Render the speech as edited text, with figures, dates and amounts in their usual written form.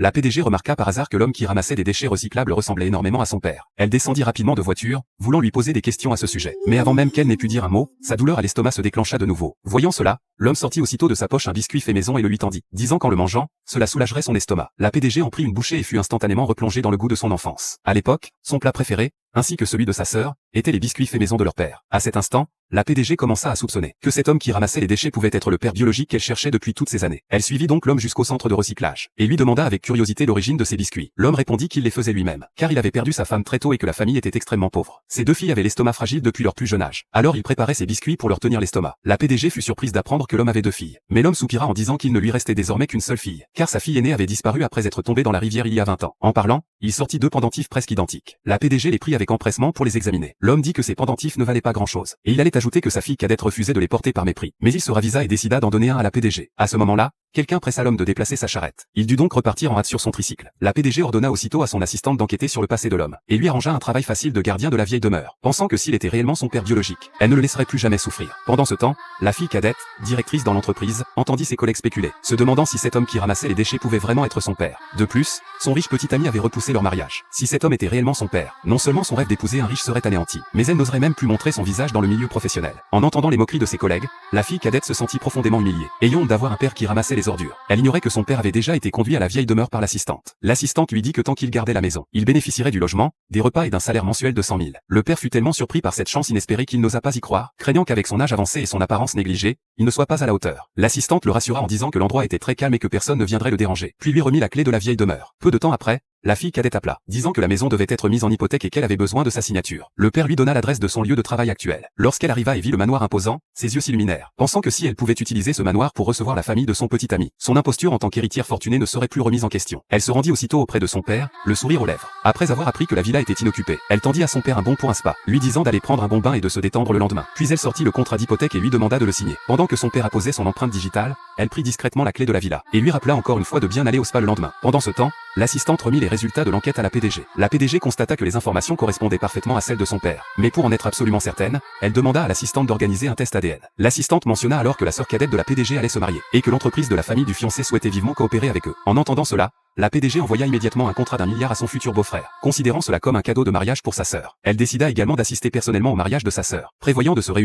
la PDG remarqua par hasard que l'homme qui ramassait des déchets recyclables ressemblait énormément à son père. Elle descendit rapidement de voiture, voulant lui poser des questions à ce sujet. Mais avant même qu'elle n'ait pu dire un mot, sa douleur à l'estomac se déclencha de nouveau. Voyant cela, l'homme sortit aussitôt de sa poche un biscuit fait maison et le lui tendit, disant qu'en le mangeant, cela soulagerait son estomac. La PDG en prit une bouchée et fut instantanément replongée dans le goût de son enfance. À l'époque, son plat préféré, ainsi que celui de sa sœur, étaient les biscuits faits maison de leur père. À cet instant, la PDG commença à soupçonner que cet homme qui ramassait les déchets pouvait être le père biologique qu'elle cherchait depuis toutes ces années. Elle suivit donc l'homme jusqu'au centre de recyclage, et lui demanda avec curiosité l'origine de ses biscuits. L'homme répondit qu'il les faisait lui-même, car il avait perdu sa femme très tôt et que la famille était extrêmement pauvre. Ses deux filles avaient l'estomac fragile depuis leur plus jeune âge. Alors il préparait ses biscuits pour leur tenir l'estomac. La PDG fut surprise d'apprendre que l'homme avait deux filles. Mais l'homme soupira en disant qu'il ne lui restait désormais qu'une seule fille, car sa fille aînée avait disparu après être tombée dans la rivière il y a 20 ans. En parlant, il sortit deux pendentifs presque identiques. La PDG les prit avec empressement pour les examiner. L'homme dit que ces pendentifs ne valaient pas grand-chose, et il allait ajouter que sa fille cadette refusait de les porter par mépris. Mais il se ravisa et décida d'en donner un à la PDG. À ce moment-là, quelqu'un pressa l'homme de déplacer sa charrette. Il dut donc repartir en hâte sur son tricycle. La PDG ordonna aussitôt à son assistante d'enquêter sur le passé de l'homme, et lui arrangea un travail facile de gardien de la vieille demeure, pensant que s'il était réellement son père biologique, elle ne le laisserait plus jamais souffrir. Pendant ce temps, la fille cadette, directrice dans l'entreprise, entendit ses collègues spéculer, se demandant si cet homme qui ramassait les déchets pouvait vraiment être son père. De plus, son riche petit ami avait repoussé leur mariage. Si cet homme était réellement son père, non seulement son rêve d'épouser un riche serait anéanti, mais elle n'oserait même plus montrer son visage dans le milieu professionnel. En entendant les moqueries de ses collègues, la fille cadette se sentit profondément humiliée, ayant honte d'avoir un père qui ramassait les ordures. Elle ignorait que son père avait déjà été conduit à la vieille demeure par l'assistante. L'assistante lui dit que tant qu'il gardait la maison, il bénéficierait du logement, des repas et d'un salaire mensuel de 100 000. Le père fut tellement surpris par cette chance inespérée qu'il n'osa pas y croire, craignant qu'avec son âge avancé et son apparence négligée, il ne soit pas à la hauteur. L'assistante le rassura en disant que l'endroit était très calme et que personne ne viendrait le déranger, puis lui remit la clé de la vieille demeure. Peu de temps après, la fille cadette appela, disant que la maison devait être mise en hypothèque et qu'elle avait besoin de sa signature. Le père lui donna l'adresse de son lieu de travail actuel. Lorsqu'elle arriva et vit le manoir imposant, ses yeux s'illuminèrent, pensant que si elle pouvait utiliser ce manoir pour recevoir la famille de son petit ami, son imposture en tant qu'héritière fortunée ne serait plus remise en question. Elle se rendit aussitôt auprès de son père, le sourire aux lèvres. Après avoir appris que la villa était inoccupée, elle tendit à son père un bon pour un spa, lui disant d'aller prendre un bon bain et de se détendre le lendemain. Puis elle sortit le contrat d'hypothèque et lui demanda de le signer. Pendant que son père apposait son empreinte digitale, elle prit discrètement la clé de la villa, et lui rappela encore une fois de bien aller au spa le lendemain. Pendant ce temps, l'assistante remit les résultats de l'enquête à la PDG. La PDG constata que les informations correspondaient parfaitement à celles de son père. Mais pour en être absolument certaine, elle demanda à l'assistante d'organiser un test ADN. L'assistante mentionna alors que la sœur cadette de la PDG allait se marier, et que l'entreprise de la famille du fiancé souhaitait vivement coopérer avec eux. En entendant cela, la PDG envoya immédiatement un contrat d'1 milliard à son futur beau-frère, considérant cela comme un cadeau de mariage pour sa sœur. Elle décida également d'assister personnellement au mariage de sa sœur, prévoyant de se réunir